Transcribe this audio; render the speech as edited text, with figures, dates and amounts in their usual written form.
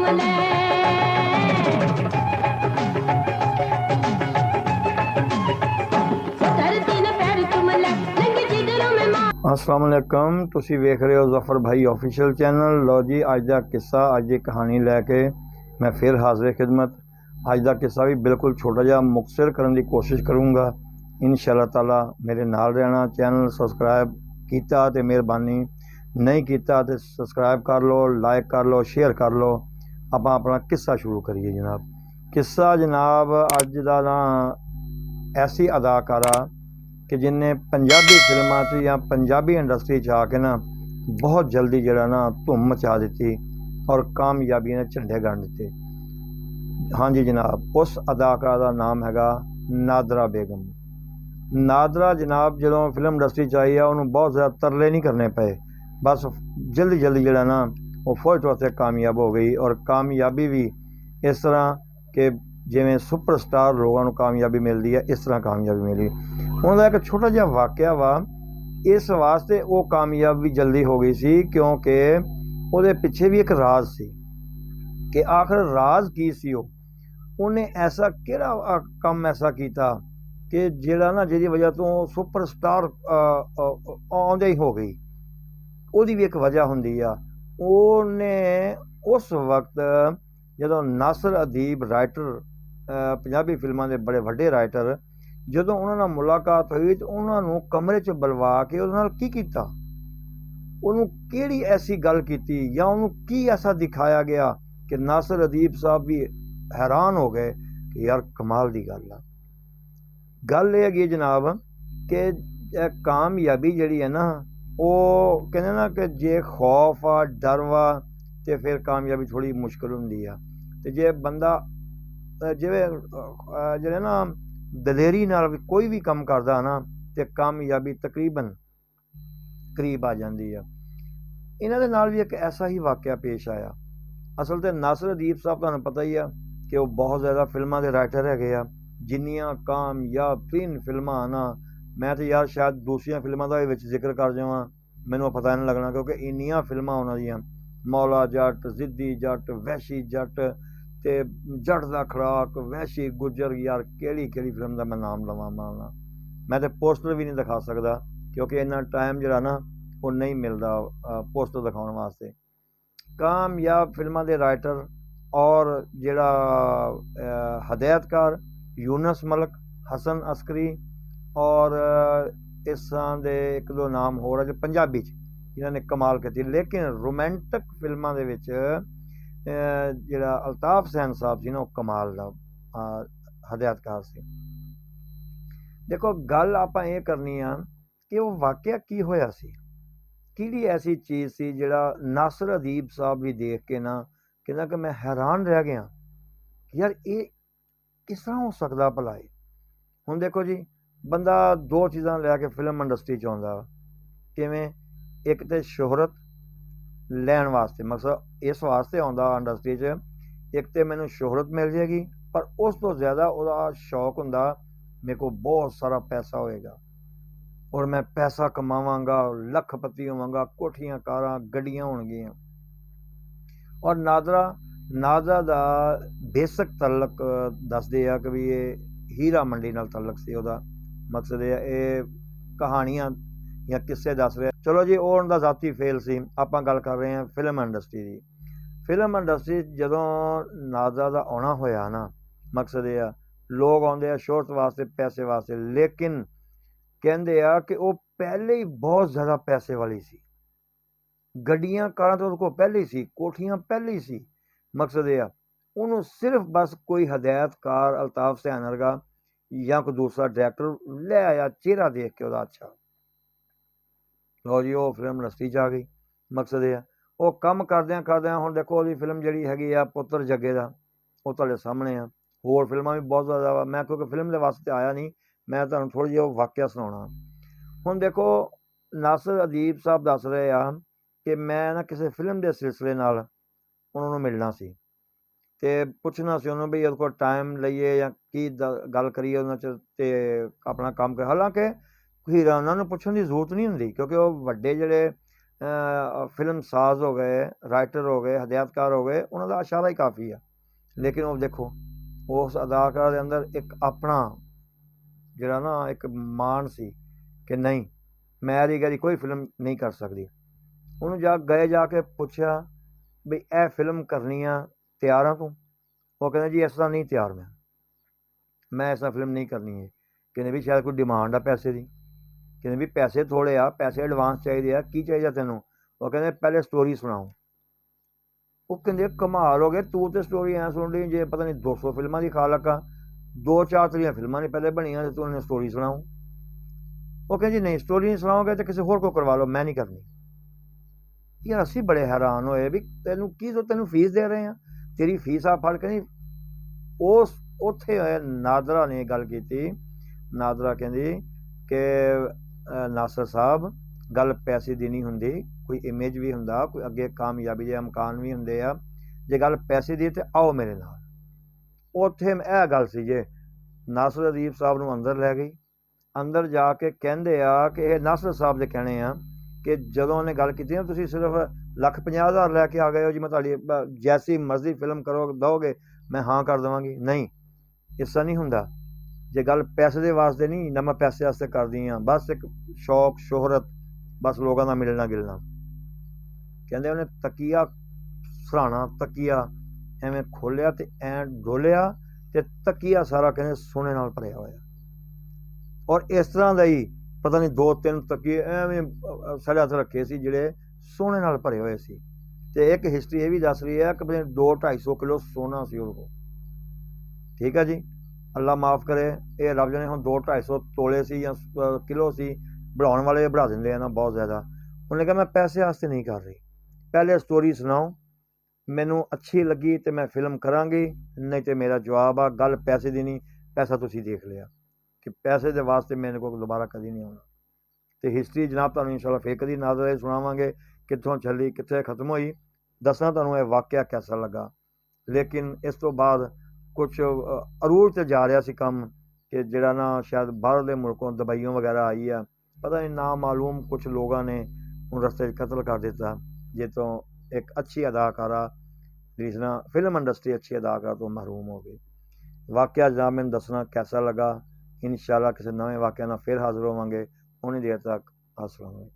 अस्सलाम वालेकुम, तुसी वेख रहे हो ज़फ़र भाई ऑफिशियल चैनल। लो जी, अज का किस्सा, अज की कहानी लैके मैं फिर हाज़िर खिदमत। अज का किस्सा भी बिल्कुल छोटा जिहा मुख्तसर करने की कोशिश करूँगा इंशाअल्लाह ताला। मेरे नाल रहना। चैनल सबसक्राइब किया तो मेहरबानी, नहीं किया तो सबसक्राइब कर लो, लाइक कर लो, शेयर कर लो। आप अपना किस्सा शुरू करिए जनाब। किस्सा जनाब अज का ना ऐसी अदाकारा कि जिन्हें पंजाबी फिल्मां च या पंजाबी इंडस्ट्री च आके ना बहुत जल्दी जरा ना धूम मचा दी और कामयाबी ने झंडे गाड़ दिते। हाँ जी जनाब, उस अदाकारा का नाम हैगा नादरा बेगम। नादरा जनाब जो फिल्म इंडस्ट्री च आई है उन्होंने बहुत ज़्यादा तरले नहीं करने पे, बस जल्दी जल्दी जरा ना वो फौज वास्ते कामयाब हो गई। और कामयाबी भी इस तरह के जिमें सुपरस्टार लोगों को कामयाबी मिलती है, इस तरह कामयाबी मिली। उन्होंने एक छोटा जिहा वाकया वा, इस वास्ते वो कामयाब भी जल्दी हो गई सी क्योंकि वो पिछे भी एक राज सी कि आखिर राज की सी। उन्हें ऐसा किहड़ा काम ऐसा किया कि जिहड़ा ना जिहदी वजह तो सुपरस्टार आउंदे ही हो गई। उसदी भी एक वजह हुंदी आ। उन्हें उस वक्त जदों नासिर अदीब राइटर, पंजाबी फिल्मां दे बड़े वड्डे राइटर, जदों उन्हां नाल मुलाकात हुई तो उन्हां नूं कमरे च बुलवा के उहदे नाल की कीता, उन्होंने किहड़ी ऐसी गल कीती या उन्होंने की ऐसा दिखाया गया कि नासिर अदीब साहब भी हैरान हो गए कि यार कमाल दी गल आ। गल यह है जनाब कि कामयाबी जिहड़ी है ना, वो कहते ना कि जे खौफ आ डर वा तो फिर कामयाबी थोड़ी मुश्किल हुंदी आ। ते जे बंदा जिहड़े ना दलेरी नाल कोई भी काम करदा ना तो कामयाबी तकरीबन करीब आ जाती है। इन्हां दे नाल भी एक ऐसा ही वाकया पेश आया। असल तो नासिर अदीब साहब तुहानूं पता ही है कि वो बहुत ज़्यादा फिल्मां दे राइटर हैगे आ। जिन्नियां कामयाब तरीन फिल्मां ना, मैं तो यार शायद दूसरियां फिल्मां दा भी जिक्र कर जावां मैनूं पता नहीं लगना, क्योंकि इन्नियां फिल्मां उन्हां दियां मौला जट, जिद्दी जट, वैशी जट ते जट दा खड़ाक, वैशी गुजर, यार केड़ी केड़ी फिल्म का मैं नाम लवां मारना, मैं तो पोस्टर भी नहीं दिखा सकता क्योंकि इन्ना टाइम जरा ना वो नहीं मिलता पोस्टर दिखाने वास्ते। कामयाब फिल्मां दे राइटर और जिहड़ा हदायतकार यूनस मलिक, हसन अस्करी और इस तरह के एक दो नाम होर है जो पंजाबी जिन्होंने कमाल की। लेकिन रोमांटिक फिल्मां दे विच जिहड़ा अल्ताफ हुसैन साहब सी ना वो कमाल का हदायतकार से। देखो गल आपां ये करनी आ कि वो वाकया की होया सी, किहड़ी ऐसी चीज़ सी जिहड़ा नासिर अदीब साहब भी देख के ना कहना कि मैं हैरान रह गया कि यार ये किस तरह हो सकता भला। हुण देखो जी, बंदा दो चीज़ां लैके फिल्म इंडस्ट्री च आउंदा, किवें? एक तो शोहरत लैण वास्ते, मकसद इस वास्ते आउंदा इंडस्ट्री च, एक तो मैनूं शोहरत मिल जाएगी, पर उस तो ज़्यादा उहदा शौक हुंदा मेरे को बहुत सारा पैसा होएगा और मैं पैसा कमावांगा, लखपति होवांगा, कोठियां कारां गड्डियां होणगियां। और नादरा दा बेसिक तलक दसदे आ कि भी ये हीरा मंडी नाल तलक सी उहदा। मकसद ये कहानियां या किस्से दस रहे। चलो जी, वो उनका जाती फेल सी। आपां गल कर रहे हैं फिल्म इंडस्ट्री की। फिल्म इंडस्ट्री जदों नादरा दा आउणा होया ना, मकसद ये लोग आउंदे आ शोहरत वास्ते, पैसे वास्ते, लेकिन कहते आ कि वो पहले ही बहुत ज़्यादा पैसे वाली सी। गड्डियां कारां तो उसको पहले ही सी, कोठियां पहले ही सी। मकसद ये उन्होंने सिर्फ बस कोई हदायतकार अल्ताफ हुसैन वर्गा या कोई दूसरा डायरैक्टर ले आया चेहरा देख के वह अच्छा, लो जी वो फिल्म इंडस्ट्री च आ गई। मकसद ये वो कम करद्या हुण देखो वो फिल्म जी हैगी आ पुत्र जग्गे का, वो तुहाडे सामने आ। होर फिल्मां भी बहुत ज़्यादा, मैं क्योंकि फिल्म के वास्ते आया नहीं, मैं तुहानूं थोड़ी जी वाकया सुनाउणा। हुण देखो नासिर अदीब साहब दस रहे आ कि मैं ना किसी फिल्म के सिलसिले नाल उन्होंने मिलना सी ते पुछना सी उन्होंने भी उहदे कोल टाइम लईए या की गल करिए उन्हां च ते अपना काम कर। हालांकि हीरा उन्होंने पुछण की जरूरत नहीं हुंदी क्योंकि वो वड्डे जिहड़े ਫਿਲਮ ਸਾਜ਼ ਹੋ ਗਏ, ਰਾਈਟਰ ਹੋ ਗਏ, ਹਦਾਇਤਕਾਰ ਹੋ ਗਏ, ਉਹਨਾਂ ਦਾ ਇਸ਼ਾਰਾ ਹੀ ਕਾਫੀ ਆ। ਲੇਕਿਨ ਉਹ ਦੇਖੋ ਉਸ ਅਦਾਕਾਰ ਦੇ ਅੰਦਰ ਇੱਕ ਆਪਣਾ ਜਿਹੜਾ ਨਾ ਇੱਕ ਮਾਣ ਸੀ ਕਿ ਨਹੀਂ, ਮੈਂ ਦੀ ਕੋਈ ਫਿਲਮ ਨਹੀਂ ਕਰ ਸਕਦੀ। ਉਹਨੂੰ ਜਾ ਕੇ ਪੁੱਛਿਆ ਵੀ ਇਹ ਫਿਲਮ ਕਰਨੀ ਆ, ਤਿਆਰ ਆ ਤੂੰ? ਉਹ ਕਹਿੰਦਾ ਜੀ ਇਸ ਤਰ੍ਹਾਂ ਨਹੀਂ ਤਿਆਰ, ਮੈਂ ਇਸ ਤਰ੍ਹਾਂ ਫਿਲਮ ਨਹੀਂ ਕਰਨੀ ਹੈ। ਕਹਿੰਦੇ ਵੀ ਸ਼ਾਇਦ ਕੋਈ ਡਿਮਾਂਡ ਆ ਪੈਸੇ ਦੀ। ਕਹਿੰਦੇ ਵੀ ਪੈਸੇ ਥੋੜ੍ਹੇ ਆ, ਪੈਸੇ ਐਡਵਾਂਸ ਚਾਹੀਦੇ ਆ, ਕੀ ਚਾਹੀਦਾ ਤੈਨੂੰ? ਉਹ ਕਹਿੰਦੇ ਪਹਿਲੇ ਸਟੋਰੀ ਸੁਣਾਓ। ਉਹ ਕਹਿੰਦੇ ਕਮਾਲ ਹੋ ਗਏ, ਤੂੰ ਤੇ ਸਟੋਰੀ ਐਂ ਸੁਣ ਲਈ ਜੇ ਪਤਾ ਨਹੀਂ 200 ਫਿਲਮਾਂ ਦੀ ਖਾਲਕ ਆ। 2-4 ਤੇਰੀਆਂ ਫਿਲਮਾਂ ਨੇ ਪਹਿਲੇ ਬਣੀਆਂ ਤੇ ਤੂੰ ਸਟੋਰੀ ਸੁਣਾਓ। ਉਹ ਕਹਿੰਦੇ ਜੀ ਨਹੀਂ, ਸਟੋਰੀ ਨਹੀਂ ਸੁਣਾਓਗੇ ਤਾਂ ਕਿਸੇ ਹੋਰ ਕੋ ਕਰਵਾ ਲਓ, ਮੈਂ ਨਹੀਂ ਕਰਨੀ। ਯਾਰ ਅਸੀਂ ਬੜੇ ਹੈਰਾਨ ਹੋਏ ਵੀ ਤੈਨੂੰ ਫੀਸ ਦੇ ਰਹੇ ਆ, ਤੇਰੀ ਫੀਸ ਆ ਫੜ ਕੇ ਨਹੀਂ। ਉਸ ਉੱਥੇ ਨਾਦਰਾ ਨੇ ਗੱਲ ਕੀਤੀ। ਨਾਦਰਾ ਕਹਿੰਦੀ ਕਿ ਨਾਸਰ ਸਾਹਿਬ, ਗੱਲ ਪੈਸੇ ਦੀ ਨਹੀਂ ਹੁੰਦੀ, ਕੋਈ ਇਮੇਜ ਵੀ ਹੁੰਦਾ, ਕੋਈ ਅੱਗੇ ਕਾਮਯਾਬੀ ਦੇ ਇਮਕਾਨ ਵੀ ਹੁੰਦੇ ਆ। ਜੇ ਗੱਲ ਪੈਸੇ ਦੀ ਤੇ ਆਓ ਮੇਰੇ ਨਾਲ। ਉੱਥੇ ਇਹ ਗੱਲ ਸੀ ਜੇ ਨਾਸਰ ਅਦੀਬ ਸਾਹਿਬ ਨੂੰ ਅੰਦਰ ਲੈ ਗਈ। ਅੰਦਰ ਜਾ ਕੇ ਕਹਿੰਦੇ ਆ ਕਿ ਇਹ ਨਾਸਰ ਸਾਹਿਬ ਦੇ ਕਹਿਣੇ ਆ ਕਿ ਜਦੋਂ ਉਹਨੇ ਗੱਲ ਕੀਤੀ ਨਾ, ਤੁਸੀਂ ਸਿਰਫ 1,50,000 ਲੈ ਕੇ ਆ ਗਏ ਹੋ ਜੀ, ਮੈਂ ਤੁਹਾਡੀ ਜੈਸੀ ਮਰਜ਼ੀ ਫਿਲਮ ਦੋਗੇ ਮੈਂ ਹਾਂ ਕਰ ਦੇਵਾਂਗੀ। ਨਹੀਂ, ਇਸ ਤਰ੍ਹਾਂ ਨਹੀਂ ਹੁੰਦਾ। ਜੇ ਗੱਲ ਪੈਸੇ ਦੇ ਵਾਸਤੇ ਨਹੀਂ ਨਾ, ਮੈਂ ਪੈਸੇ ਵਾਸਤੇ ਕਰਦੀ ਹਾਂ, ਬਸ ਇੱਕ ਸ਼ੌਕ ਸ਼ੋਹਰਤ, ਬਸ ਲੋਕਾਂ ਦਾ ਮਿਲਣਾ ਗਿਲਣਾ। ਕਹਿੰਦੇ ਉਹਨੇ ਤਕੀਆ ਸਰਾਣਾ ਤਕੀਆ ਐਵੇਂ ਖੋਲਿਆ ਤੇ ਐਂ ਡੋਲਿਆ ਤੇ ਤਕੀਆ ਸਾਰਾ ਕਹਿੰਦੇ ਸੋਨੇ ਨਾਲ ਭਰਿਆ ਹੋਇਆ। ਔਰ ਇਸ ਤਰ੍ਹਾਂ ਦਾ ਹੀ ਪਤਾ ਨਹੀਂ 2-3 ਤਕੀਏ ਐਵੇਂ ਸੜਿਆ ਤੇ ਰੱਖੇ ਸੀ ਜਿਹੜੇ ਸੋਨੇ ਨਾਲ ਭਰੇ ਹੋਏ ਸੀ। ਤੇ ਇੱਕ ਹਿਸਟਰੀ ਇਹ ਵੀ ਦੱਸ ਰਹੀ ਹੈ ਕਿ 200-250 ਕਿਲੋ ਸੋਨਾ ਸੀ ਉਹਦੇ ਕੋਲ। ਠੀਕ ਹੈ ਜੀ, ਅੱਲਾ ਮਾਫ ਕਰੇ, ਇਹ ਰੱਬ ਜਾਣੇ ਹੁਣ 200-250 ਤੋਲੇ ਸੀ ਜਾਂ ਕਿਲੋ ਸੀ, बढ़ाने वाले बढ़ा देंगे है ना बहुत ज़्यादा। उन्होंने कहा मैं पैसे वास्ते नहीं कर रही, पहले स्टोरी सुनाओ, मैनू अच्छी लगी तो मैं फिल्म करांगी, नहीं तो मेरा जवाब आ गल पैसे दी नहीं, पैसा तुसी देख लिया कि पैसे के वास्ते मेरे को दोबारा कभी नहीं आना। तो हिस्टरी जनाब तुहानू इंशाअल्लाह फिर कभी नाज़र सुनावांगे, कित्थों चली कित्थे खत्म हुई, दसना तुहानू यह वाकया कैसा लगा। लेकिन इस तो बाद कुछ अरूज ते जा रहा सी कम कि जिहड़ा ना शायद बाहर के मुल्कों दुबईयों वगैरह आई है, पता नहीं नामालूम कुछ लोगों ने उन रस्ते कत्ल कर दिता, जितों एक अच्छी अदाकारा जिसना फिल्म इंडस्ट्री अच्छी अदाकारा तो महरूम हो गई। वाकया जनाब मैंने दसना कैसा लगा। इंशाअल्लाह किसी नवे वाकया ना फिर हाजिर होवांगे। उन्हीं देर तक अस्सलाम वालेकुम।